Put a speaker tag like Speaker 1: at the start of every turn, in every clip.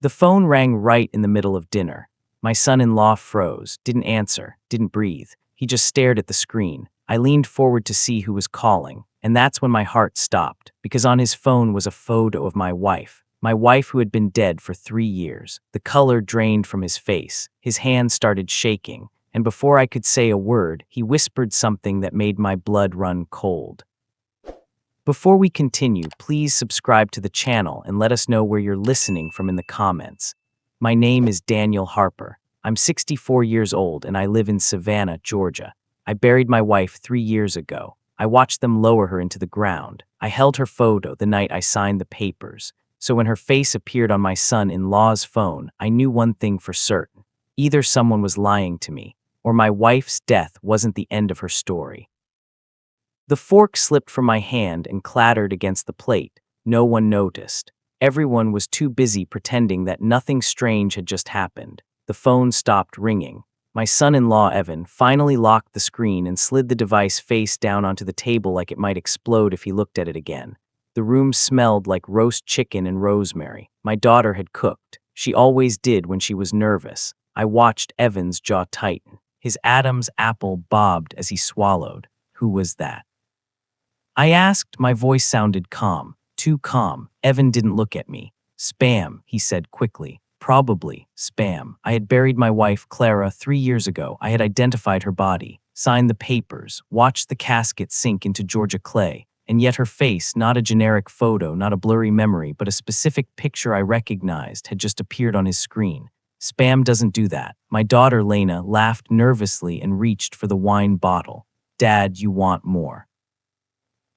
Speaker 1: The phone rang right in the middle of dinner. My son-in-law froze, didn't answer, didn't breathe. He just stared at the screen. I leaned forward to see who was calling, and that's when my heart stopped, because on his phone was a photo of my wife who had been dead for 3 years. The color drained from his face, his hands started shaking, and before I could say a word, he whispered something that made my blood run cold. Before we continue, please subscribe to the channel and let us know where you're listening from in the comments. My name is Daniel Harper. I'm 64 years old and I live in Savannah, Georgia. I buried my wife 3 years ago. I watched them lower her into the ground. I held her photo the night I signed the papers. So when her face appeared on my son-in-law's phone, I knew one thing for certain. Either someone was lying to me, or my wife's death wasn't the end of her story. The fork slipped from my hand and clattered against the plate. No one noticed. Everyone was too busy pretending that nothing strange had just happened. The phone stopped ringing. My son-in-law, Evan, finally locked the screen and slid the device face down onto the table like it might explode if he looked at it again. The room smelled like roast chicken and rosemary. My daughter had cooked. She always did when she was nervous. I watched Evan's jaw tighten. His Adam's apple bobbed as he swallowed. Who was that? I asked, my voice sounded calm, too calm. Evan didn't look at me. Spam, he said quickly. Probably spam. I had buried my wife, Clara, 3 years ago. I had identified her body, signed the papers, watched the casket sink into Georgia clay, and yet her face, not a generic photo, not a blurry memory, but a specific picture I recognized, had just appeared on his screen. Spam doesn't do that. My daughter, Lena, laughed nervously and reached for the wine bottle. Dad, you want more?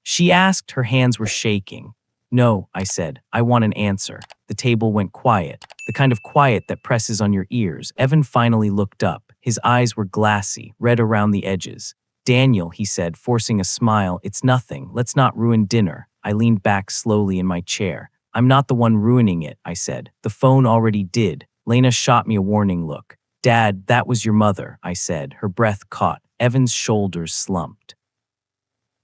Speaker 1: She asked, her hands were shaking. No, I said, I want an answer. The table went quiet, the kind of quiet that presses on your ears. Evan finally looked up. His eyes were glassy, red around the edges. Daniel, he said, forcing a smile, it's nothing. Let's not ruin dinner. I leaned back slowly in my chair. I'm not the one ruining it, I said. The phone already did. Lena shot me a warning look. Dad, that was your mother, I said. Her breath caught. Evan's shoulders slumped.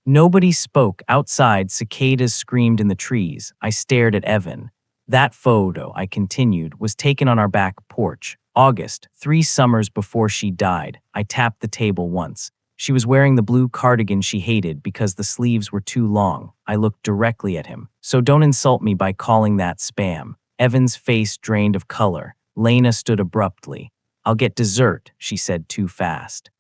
Speaker 1: Nobody spoke. Outside, cicadas screamed in the trees. I stared at Evan. That photo, I continued, was taken on our back porch. August, 3 summers before she died. I tapped the table once. She was wearing the blue cardigan she hated because the sleeves were too long. I looked directly at him. So don't insult me by calling that spam. Evan's face drained of color. Lena stood abruptly. I'll get dessert, she said too fast.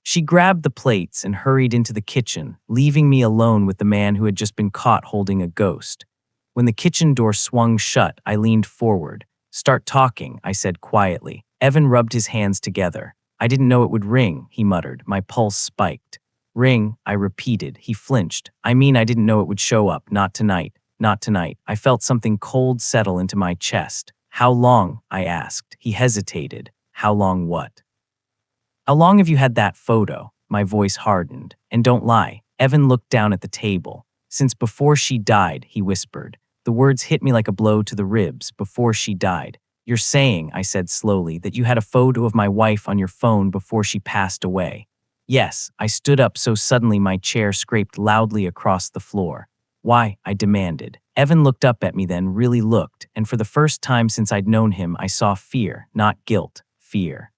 Speaker 1: She grabbed the plates and hurried into the kitchen, leaving me alone with the man who had just been caught holding a ghost. When the kitchen door swung shut, I leaned forward. Start talking, I said quietly. Evan rubbed his hands together. I didn't know it would ring, he muttered. My pulse spiked. Ring, I repeated. He flinched. I mean, I didn't know it would show up. Not tonight. Not tonight. I felt something cold settle into my chest. How long? I asked. He hesitated. How long what? How long have you had that photo? My voice hardened. And don't lie. Evan looked down at the table. Since before she died, he whispered. The words hit me like a blow to the ribs. Before she died. You're saying, I said slowly, that you had a photo of my wife on your phone before she passed away. Yes, I stood up so suddenly my chair scraped loudly across the floor. Why? I demanded. Evan looked up at me then, really looked, and for the first time since I'd known him, I saw fear, not guilt, fear.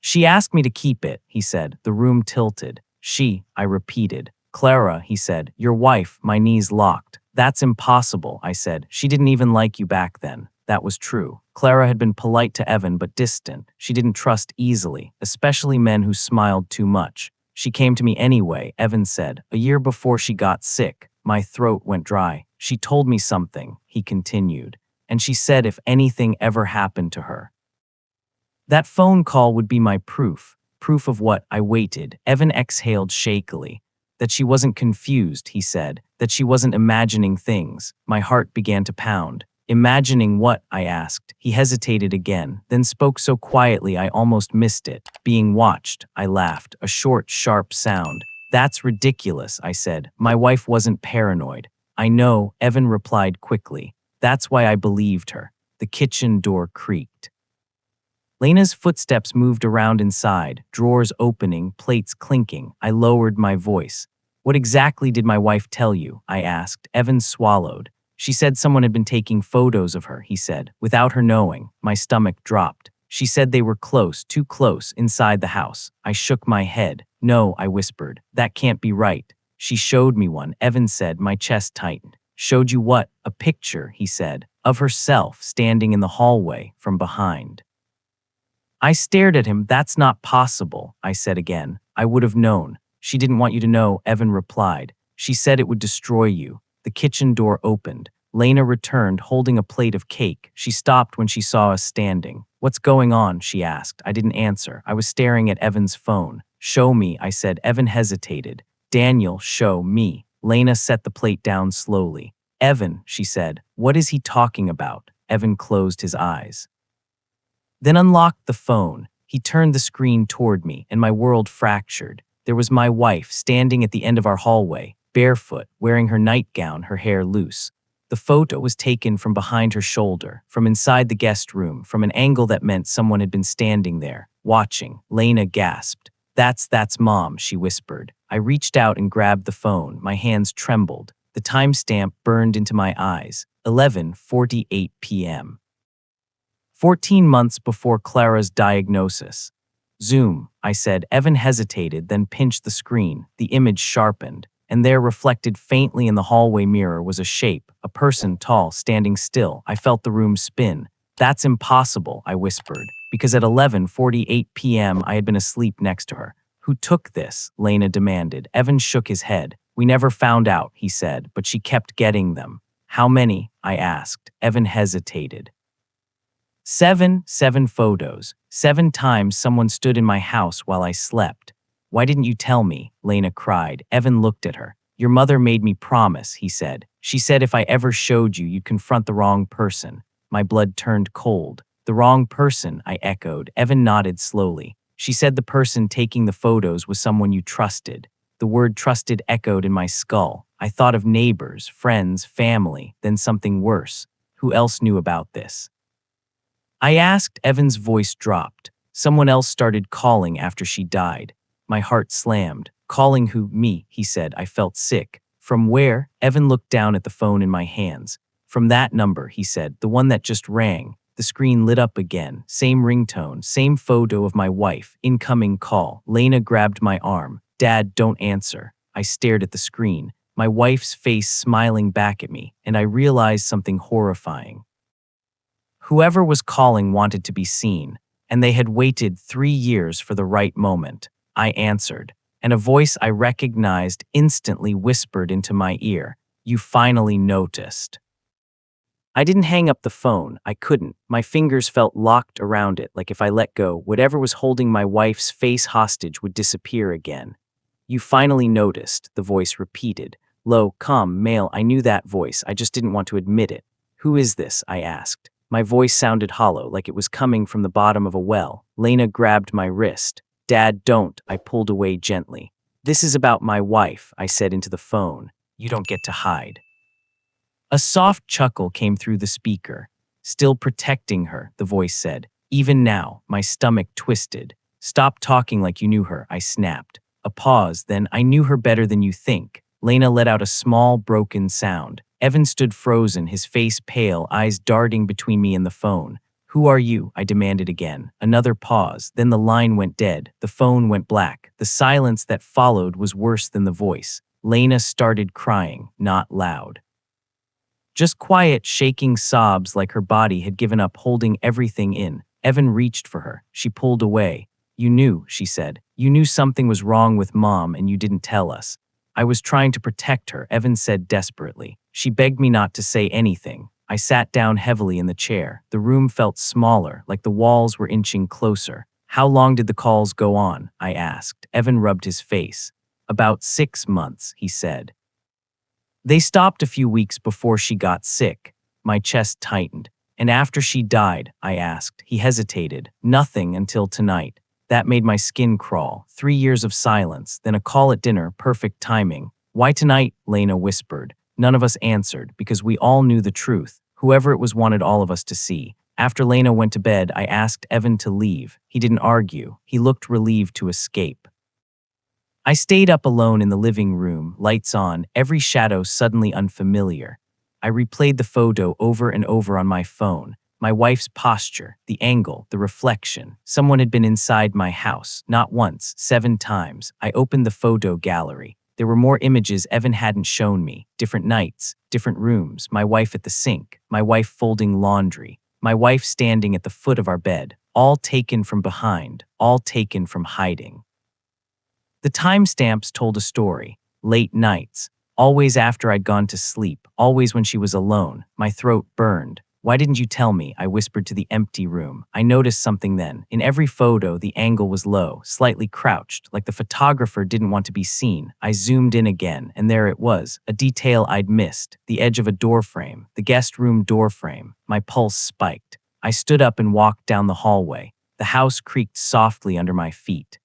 Speaker 1: She asked me to keep it, he said. The room tilted. She, I repeated. Clara, he said. Your wife, my knees locked. That's impossible, I said. She didn't even like you back then. That was true. Clara had been polite to Evan but distant. She didn't trust easily, especially men who smiled too much. She came to me anyway, Evan said. A year before she got sick. My throat went dry. She told me something, he continued. And she said if anything ever happened to her. That phone call would be my proof. Proof of what? I waited. Evan exhaled shakily. That she wasn't confused, he said. That she wasn't imagining things. My heart began to pound. Imagining what? I asked. He hesitated again, then spoke so quietly I almost missed it. Being watched, I laughed. A short, sharp sound. That's ridiculous, I said. My wife wasn't paranoid. I know, Evan replied quickly. That's why I believed her. The kitchen door creaked. Lena's footsteps moved around inside, drawers opening, plates clinking. I lowered my voice. What exactly did my wife tell you? I asked. Evan swallowed. She said someone had been taking photos of her, he said. Without her knowing, my stomach dropped. She said they were close, too close, inside the house. I shook my head. No, I whispered. That can't be right. She showed me one, Evan said. My chest tightened. Showed you what? A picture, he said, of herself standing in the hallway from behind. I stared at him. That's not possible, I said again. I would have known. She didn't want you to know, Evan replied. She said it would destroy you. The kitchen door opened. Lena returned, holding a plate of cake. She stopped when she saw us standing. What's going on? She asked. I didn't answer. I was staring at Evan's phone. Show me, I said. Evan hesitated. Daniel, show me. Lena set the plate down slowly. Evan, she said. What is he talking about? Evan closed his eyes. Then unlocked the phone. He turned the screen toward me, and my world fractured. There was my wife standing at the end of our hallway, barefoot, wearing her nightgown, her hair loose. The photo was taken from behind her shoulder, from inside the guest room, from an angle that meant someone had been standing there, watching. Lena gasped. That's Mom, she whispered. I reached out and grabbed the phone. My hands trembled. The timestamp burned into my eyes. 11:48 p.m. 14 months before Clara's diagnosis. Zoom, I said. Evan hesitated, then pinched the screen. The image sharpened, and there, reflected faintly in the hallway mirror, was a shape, a person tall, standing still. I felt the room spin. That's impossible, I whispered, because at 11:48 p.m. I had been asleep next to her. Who took this? Lena demanded. Evan shook his head. We never found out, he said, but she kept getting them. How many? I asked. Evan hesitated. Seven photos. 7 times someone stood in my house while I slept. Why didn't you tell me? Lena cried. Evan looked at her. Your mother made me promise, he said. She said if I ever showed you, you'd confront the wrong person. My blood turned cold. The wrong person, I echoed. Evan nodded slowly. She said the person taking the photos was someone you trusted. The word trusted echoed in my skull. I thought of neighbors, friends, family, then something worse. Who else knew about this? I asked. Evan's voice dropped. Someone else started calling after she died. My heart slammed. Calling who? Me, he said. I felt sick. From where? Evan looked down at the phone in my hands. From that number, he said, the one that just rang. The screen lit up again. Same ringtone, same photo of my wife. Incoming call. Lena grabbed my arm. Dad, don't answer. I stared at the screen, my wife's face smiling back at me, and I realized something horrifying. Whoever was calling wanted to be seen, and they had waited 3 years for the right moment. I answered, and a voice I recognized instantly whispered into my ear, "You finally noticed." I didn't hang up the phone. I couldn't. My fingers felt locked around it, like if I let go, whatever was holding my wife's face hostage would disappear again. "You finally noticed," the voice repeated. Low, calm, male. I knew that voice. I just didn't want to admit it. "Who is this?" I asked. My voice sounded hollow, like it was coming from the bottom of a well. Lena grabbed my wrist. "Dad, don't." I pulled away gently. "This is about my wife," I said into the phone. "You don't get to hide." A soft chuckle came through the speaker. "Still protecting her," the voice said. "Even now." My stomach twisted. "Stop talking like you knew her," I snapped. A pause, then, "I knew her better than you think." Lena let out a small, broken sound. Evan stood frozen, his face pale, eyes darting between me and the phone. "Who are you?" I demanded again. Another pause, then the line went dead. The phone went black. The silence that followed was worse than the voice. Lena started crying, not loud. Just quiet, shaking sobs like her body had given up holding everything in. Evan reached for her. She pulled away. "You knew," she said. "You knew something was wrong with Mom and you didn't tell us." "I was trying to protect her," Evan said desperately. "She begged me not to say anything." I sat down heavily in the chair. The room felt smaller, like the walls were inching closer. "How long did the calls go on?" I asked. Evan rubbed his face. "About 6 months," he said. "They stopped a few weeks before she got sick." My chest tightened. "And after she died?" I asked. He hesitated. "Nothing until tonight." That made my skin crawl. 3 years of silence, then a call at dinner, perfect timing. "Why tonight?" Lena whispered. None of us answered, because we all knew the truth. Whoever it was wanted all of us to see. After Lena went to bed, I asked Evan to leave. He didn't argue. He looked relieved to escape. I stayed up alone in the living room, lights on, every shadow suddenly unfamiliar. I replayed the photo over and over on my phone. My wife's posture, the angle, the reflection. Someone had been inside my house, not once, 7 times. I opened the photo gallery. There were more images Evan hadn't shown me. Different nights, different rooms, my wife at the sink, my wife folding laundry, my wife standing at the foot of our bed, all taken from behind, all taken from hiding. The timestamps told a story. Late nights, always after I'd gone to sleep, always when she was alone. My throat burned. "Why didn't you tell me?" I whispered to the empty room. I noticed something then. In every photo, the angle was low, slightly crouched, like the photographer didn't want to be seen. I zoomed in again, and there it was, a detail I'd missed, the edge of a doorframe, the guest room doorframe. My pulse spiked. I stood up and walked down the hallway. The house creaked softly under my feet.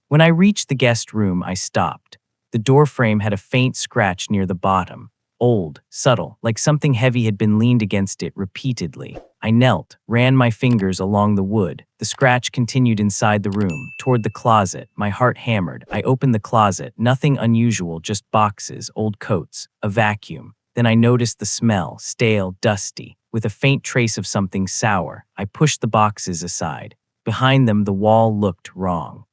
Speaker 1: When I reached the guest room, I stopped. The doorframe had a faint scratch near the bottom. Old, subtle, like something heavy had been leaned against it repeatedly. I knelt, ran my fingers along the wood. The scratch continued inside the room, toward the closet. My heart hammered. I opened the closet. Nothing unusual, just boxes, old coats, a vacuum. Then I noticed the smell, stale, dusty, with a faint trace of something sour. I pushed the boxes aside. Behind them, the wall looked wrong.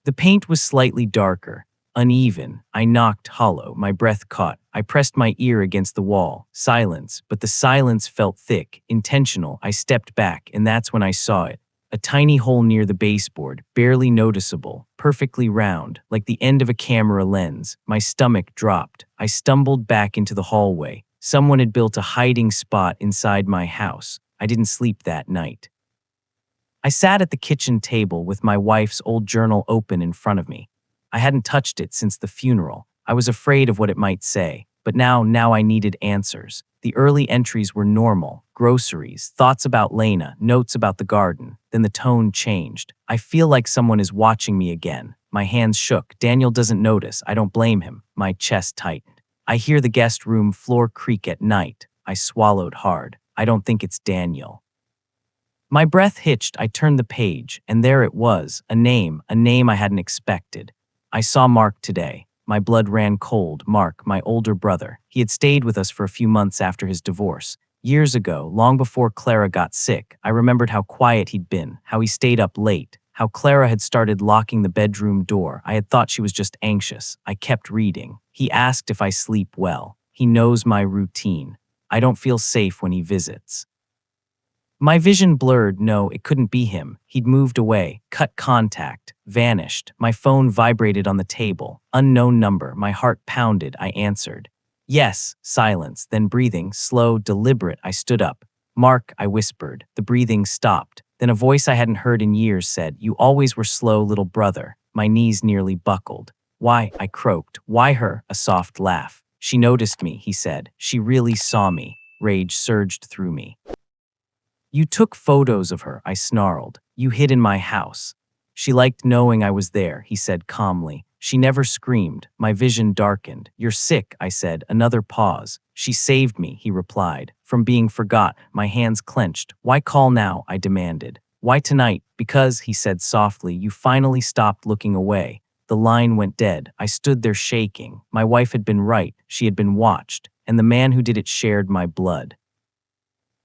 Speaker 1: The paint was slightly darker, uneven. I knocked hollow, my breath caught. I pressed my ear against the wall. Silence, but the silence felt thick, intentional. I stepped back, and that's when I saw it. A tiny hole near the baseboard, barely noticeable, perfectly round, like the end of a camera lens. My stomach dropped. I stumbled back into the hallway. Someone had built a hiding spot inside my house. I didn't sleep that night. I sat at the kitchen table with my wife's old journal open in front of me. I hadn't touched it since the funeral. I was afraid of what it might say, but now I needed answers. The early entries were normal, groceries, thoughts about Lena, notes about the garden. Then the tone changed. "I feel like someone is watching me again." My hands shook. "Daniel doesn't notice. I don't blame him." My chest tightened. "I hear the guest room floor creak at night." I swallowed hard. "I don't think it's Daniel." My breath hitched. I turned the page, and there it was, a name I hadn't expected. I saw Mark today. My blood ran cold. Mark, my older brother. He had stayed with us for a few months after his divorce. Years ago, long before Clara got sick, I remembered how quiet he'd been, how he stayed up late, how Clara had started locking the bedroom door. I had thought she was just anxious. I kept reading. He asked if I sleep well. He knows my routine. I don't feel safe when he visits. My vision blurred. No, it couldn't be him. He'd moved away, cut contact, vanished. My phone vibrated on the table. Unknown number. My heart pounded. I answered. "Yes." Silence, then breathing, slow, deliberate. I stood up. "Mark," I whispered. The breathing stopped. Then a voice I hadn't heard in years said, "You always were slow, little brother." My knees nearly buckled. "Why?" I croaked. "Why her?" A soft laugh. "She noticed me," he said. "She really saw me." Rage surged through me. "You took photos of her," I snarled. "You hid in my house." "She liked knowing I was there," he said calmly. "She never screamed." My vision darkened. "You're sick," I said. Another pause. "She saved me," he replied, "from being forgot." My hands clenched. "Why call now?" I demanded. "Why tonight?" "Because," he said softly, "you finally stopped looking away." The line went dead. I stood there shaking. My wife had been right. She had been watched, and the man who did it shared my blood.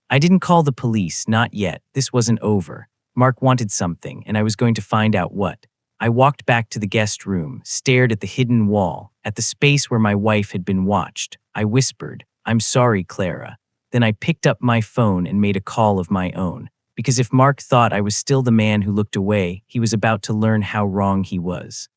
Speaker 1: I didn't call the police, not yet. This wasn't over. Mark wanted something, and I was going to find out what. I walked back to the guest room, stared at the hidden wall, at the space where my wife had been watched. I whispered, "I'm sorry, Clara." Then I picked up my phone and made a call of my own. Because if Mark thought I was still the man who looked away, he was about to learn how wrong he was.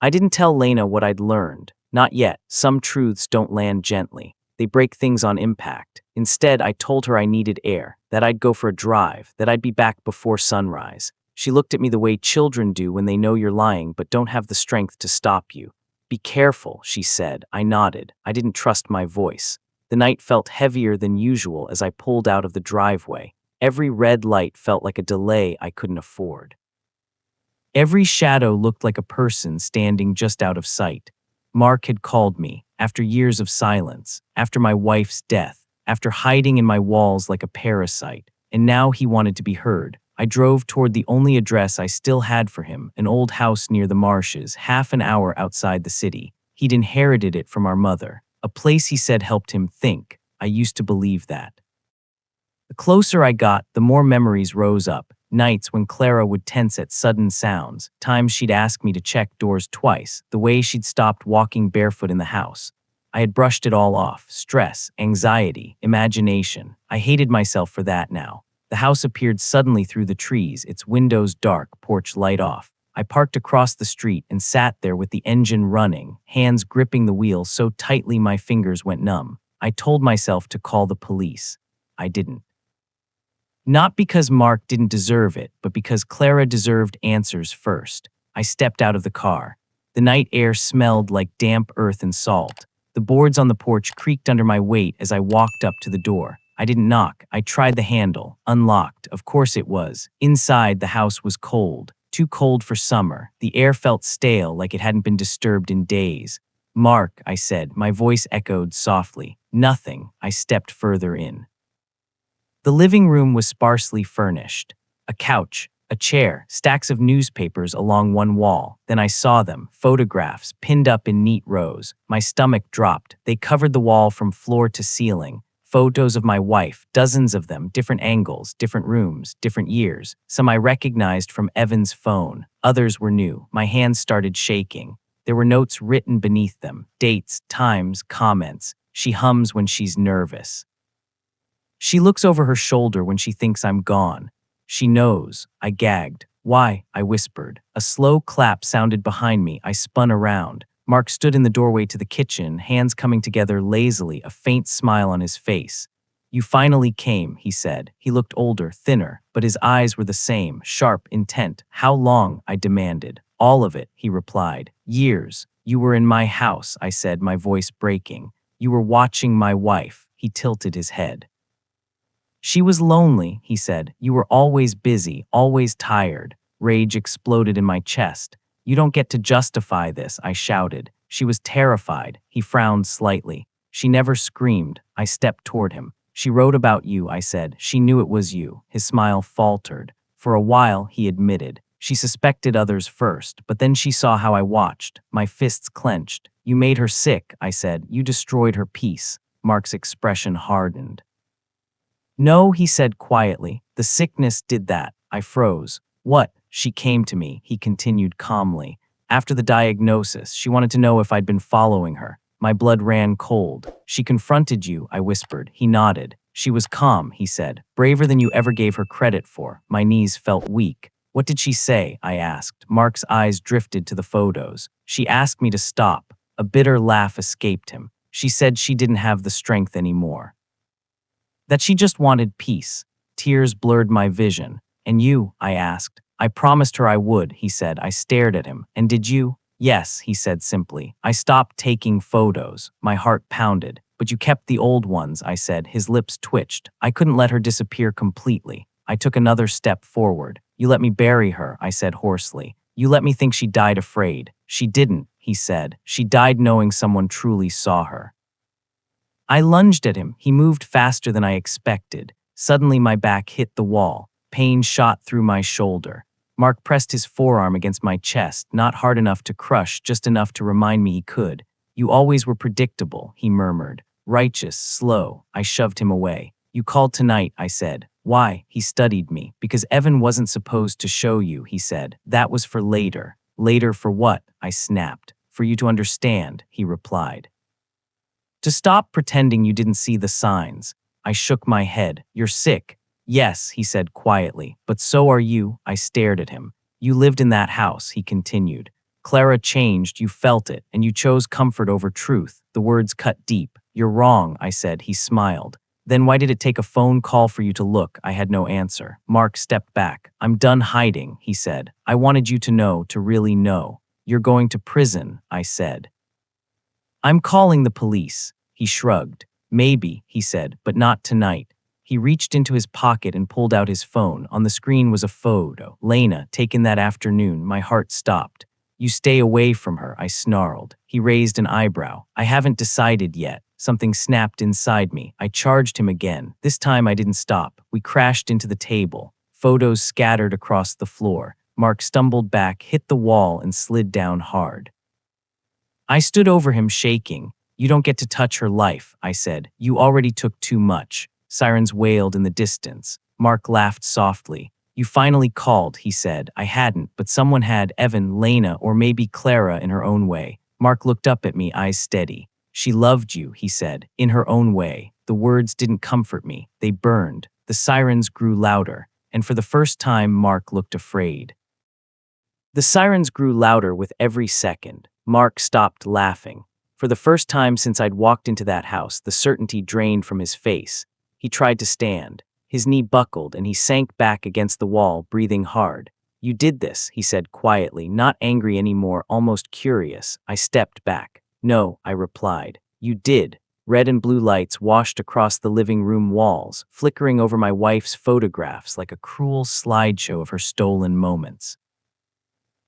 Speaker 1: I didn't tell Lena what I'd learned. Not yet. Some truths don't land gently. They break things on impact. Instead, I told her I needed air, that I'd go for a drive, that I'd be back before sunrise. She looked at me the way children do when they know you're lying but don't have the strength to stop you. "Be careful," she said. I nodded. I didn't trust my voice. The night felt heavier than usual as I pulled out of the driveway. Every red light felt like a delay I couldn't afford. Every shadow looked like a person standing just out of sight. Mark had called me, after years of silence, after my wife's death, after hiding in my walls like a parasite, and now he wanted to be heard. I drove toward the only address I still had for him, an old house near the marshes, half an hour outside the city. He'd inherited it from our mother. A place he said helped him think. I used to believe that. The closer I got, the more memories rose up. Nights when Clara would tense at sudden sounds, times she'd ask me to check doors twice, the way she'd stopped walking barefoot in the house. I had brushed it all off: stress, anxiety, imagination. I hated myself for that now. The house appeared suddenly through the trees, its windows dark, porch light off. I parked across the street and sat there with the engine running, hands gripping the wheel so tightly my fingers went numb. I told myself to call the police. I didn't. Not because Mark didn't deserve it, but because Clara deserved answers first. I stepped out of the car. The night air smelled like damp earth and salt. The boards on the porch creaked under my weight as I walked up to the door. I didn't knock. I tried the handle. Unlocked. Of course it was. Inside, the house was cold. Too cold for summer. The air felt stale, like it hadn't been disturbed in days. "Mark," I said. My voice echoed softly. "Nothing." I stepped further in. The living room was sparsely furnished. A couch, a chair, stacks of newspapers along one wall. Then I saw them, photographs, pinned up in neat rows. My stomach dropped. They covered the wall from floor to ceiling. Photos of my wife, dozens of them, different angles, different rooms, different years. Some I recognized from Evan's phone. Others were new. My hands started shaking. There were notes written beneath them, dates, times, comments. "She hums when she's nervous. She looks over her shoulder when she thinks I'm gone. She knows." I gagged. "Why?" I whispered. A slow clap sounded behind me. I spun around. Mark stood in the doorway to the kitchen, hands coming together lazily, a faint smile on his face. "You finally came," he said. He looked older, thinner, but his eyes were the same, sharp, intent. "How long?" I demanded. "All of it," he replied. "Years. You were in my house," I said, my voice breaking. "You were watching my wife." He tilted his head. "She was lonely," he said. "You were always busy, always tired." Rage exploded in my chest. "You don't get to justify this," I shouted. "She was terrified." He frowned slightly. "She never screamed." I stepped toward him. "She wrote about you," I said. "She knew it was you." His smile faltered. For a while, he admitted. "She suspected others first, but then she saw how I watched." My fists clenched. "You made her sick," I said. "You destroyed her peace." Mark's expression hardened. "No," he said quietly. "The sickness did that." I froze. "What?" "She came to me," he continued calmly. "After the diagnosis, she wanted to know if I'd been following her." My blood ran cold. "She confronted you," I whispered. He nodded. "She was calm," he said. "Braver than you ever gave her credit for." My knees felt weak. "What did she say?" I asked. Mark's eyes drifted to the photos. "She asked me to stop." A bitter laugh escaped him. "She said she didn't have the strength anymore. That she just wanted peace." Tears blurred my vision. "And you?" I asked. "I promised her I would," he said. I stared at him. "And did you?" "Yes," he said simply. "I stopped taking photos." My heart pounded. "But you kept the old ones," I said. His lips twitched. "I couldn't let her disappear completely." I took another step forward. "You let me bury her," I said hoarsely. "You let me think she died afraid." "She didn't," he said. "She died knowing someone truly saw her." I lunged at him. He moved faster than I expected. Suddenly my back hit the wall. Pain shot through my shoulder. Mark pressed his forearm against my chest, not hard enough to crush, just enough to remind me he could. "You always were predictable," he murmured. "Righteous, slow." I shoved him away. "You called tonight," I said. "Why?" He studied me. "Because Evan wasn't supposed to show you," he said. "That was for later." "Later for what?" I snapped. "For you to understand," he replied. "To stop pretending you didn't see the signs." I shook my head. "You're sick." "Yes," he said quietly, "but so are you." I stared at him. "You lived in that house," he continued. "Clara changed, you felt it, and you chose comfort over truth." The words cut deep. "You're wrong," I said. He smiled. "Then why did it take a phone call for you to look?" I had no answer. Mark stepped back. "I'm done hiding," he said. "I wanted you to know, to really know." "You're going to prison," I said. "I'm calling the police." He shrugged. "Maybe," he said, "but not tonight." He reached into his pocket and pulled out his phone. On the screen was a photo. Lena, taken that afternoon. My heart stopped. "You stay away from her," I snarled. He raised an eyebrow. "I haven't decided yet." Something snapped inside me. I charged him again. This time I didn't stop. We crashed into the table. Photos scattered across the floor. Mark stumbled back, hit the wall, and slid down hard. I stood over him, shaking. You don't get to touch her life, I said. You already took too much. Sirens wailed in the distance. Mark laughed softly. You finally called, he said. I hadn't, but someone had, Evan, Lena, or maybe Clara in her own way. Mark looked up at me, eyes steady. She loved you, he said, in her own way. The words didn't comfort me. They burned. The sirens grew louder, and for the first time, Mark looked afraid. The sirens grew louder with every second. Mark stopped laughing. For the first time since I'd walked into that house, the certainty drained from his face. He tried to stand. His knee buckled, and he sank back against the wall, breathing hard. You did this, he said quietly, not angry anymore, almost curious. I stepped back. No, I replied. You did. Red and blue lights washed across the living room walls, flickering over my wife's photographs like a cruel slideshow of her stolen moments.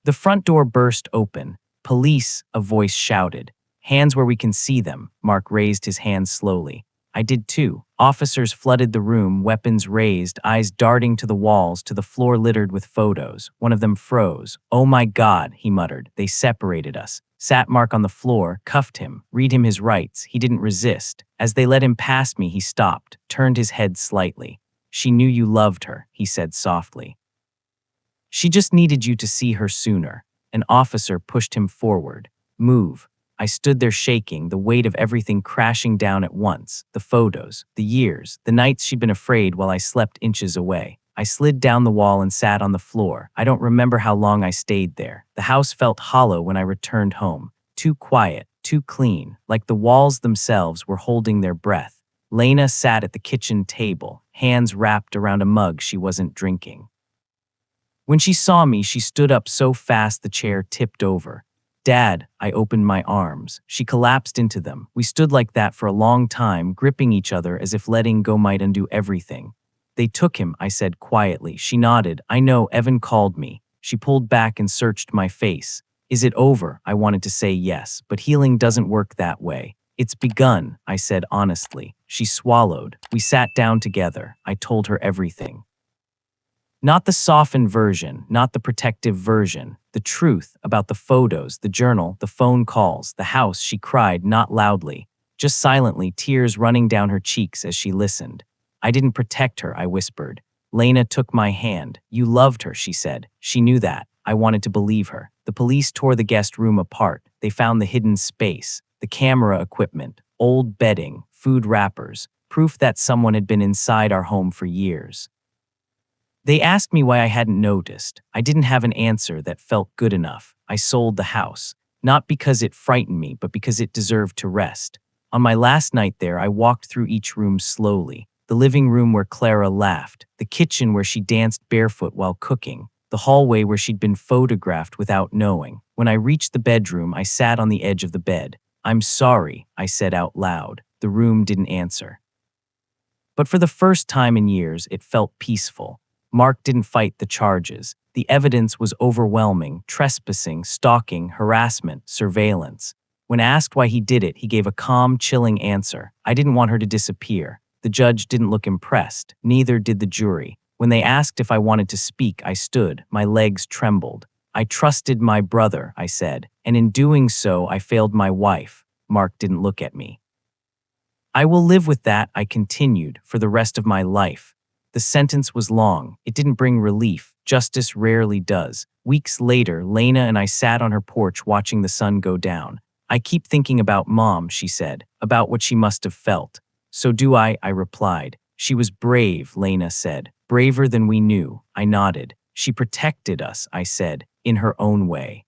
Speaker 1: The front door burst open. Police, a voice shouted. Hands where we can see them. Mark raised his hands slowly. I did too. Officers flooded the room, weapons raised, eyes darting to the walls, to the floor littered with photos. One of them froze. Oh my God, he muttered. They separated us. Sat Mark on the floor, cuffed him, read him his rights. He didn't resist. As they let him past me, he stopped, turned his head slightly. She knew you loved her, he said softly. She just needed you to see her sooner. An officer pushed him forward. Move. I stood there shaking, the weight of everything crashing down at once. The photos, the years, the nights she'd been afraid while I slept inches away. I slid down the wall and sat on the floor. I don't remember how long I stayed there. The house felt hollow when I returned home. Too quiet, too clean, like the walls themselves were holding their breath. Lena sat at the kitchen table, hands wrapped around a mug she wasn't drinking. When she saw me, she stood up so fast the chair tipped over. Dad, I opened my arms. She collapsed into them. We stood like that for a long time, gripping each other as if letting go might undo everything. They took him, I said quietly. She nodded. I know, Evan called me. She pulled back and searched my face. Is it over? I wanted to say yes, but healing doesn't work that way. It's begun, I said honestly. She swallowed. We sat down together. I told her everything. Not the softened version, not the protective version. The truth about the photos, the journal, the phone calls, the house. She cried, not loudly, just silently, tears running down her cheeks as she listened. I didn't protect her, I whispered. Lena took my hand. You loved her, she said. She knew that. I wanted to believe her. The police tore the guest room apart. They found the hidden space, the camera equipment, old bedding, food wrappers, proof that someone had been inside our home for years. They asked me why I hadn't noticed. I didn't have an answer that felt good enough. I sold the house, not because it frightened me, but because it deserved to rest. On my last night there, I walked through each room slowly. The living room where Clara laughed, the kitchen where she danced barefoot while cooking, the hallway where she'd been photographed without knowing. When I reached the bedroom, I sat on the edge of the bed. I'm sorry, I said out loud. The room didn't answer. But for the first time in years, it felt peaceful. Mark didn't fight the charges. The evidence was overwhelming: trespassing, stalking, harassment, surveillance. When asked why he did it, he gave a calm, chilling answer. I didn't want her to disappear. The judge didn't look impressed. Neither did the jury. When they asked if I wanted to speak, I stood. My legs trembled. I trusted my brother, I said, and in doing so, I failed my wife. Mark didn't look at me. I will live with that, I continued, for the rest of my life. The sentence was long. It didn't bring relief. Justice rarely does. Weeks later, Lena and I sat on her porch watching the sun go down. I keep thinking about Mom, she said, about what she must have felt. So do I replied. She was brave, Lena said. Braver than we knew. I nodded. She protected us, I said, in her own way.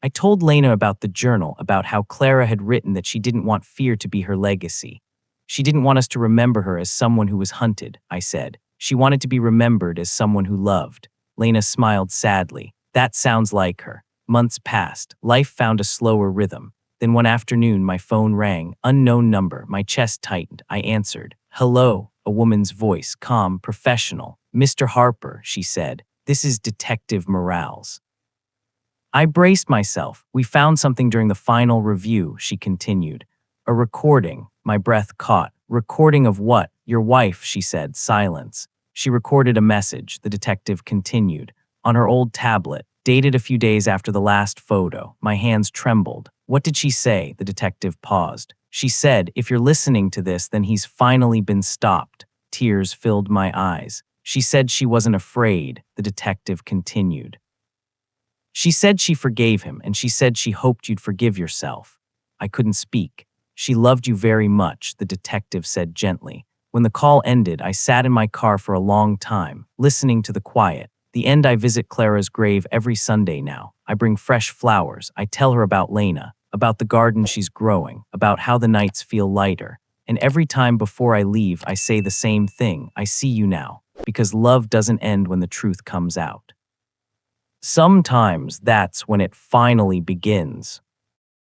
Speaker 1: I told Lena about the journal, about how Clara had written that she didn't want fear to be her legacy. She didn't want us to remember her as someone who was hunted, I said. She wanted to be remembered as someone who loved. Lena smiled sadly. That sounds like her. Months passed. Life found a slower rhythm. Then one afternoon, my phone rang. Unknown number. My chest tightened. I answered. Hello, a woman's voice, calm, professional. Mr. Harper, she said. This is Detective Morales. I braced myself. We found something during the final review, she continued. A recording. My breath caught. Recording of what? Your wife, she said. Silence. She recorded a message, the detective continued. On her old tablet. Dated a few days after the last photo. My hands trembled. What did she say? The detective paused. She said, if you're listening to this, then he's finally been stopped. Tears filled my eyes. She said she wasn't afraid. The detective continued. She said she forgave him, and she said she hoped you'd forgive yourself. I couldn't speak. She loved you very much, the detective said gently. When the call ended, I sat in my car for a long time, listening to the quiet. The end. I visit Clara's grave every Sunday now. I bring fresh flowers. I tell her about Lena, about the garden she's growing, about how the nights feel lighter. And every time before I leave, I say the same thing. I see you now, because love doesn't end when the truth comes out. Sometimes that's when it finally begins.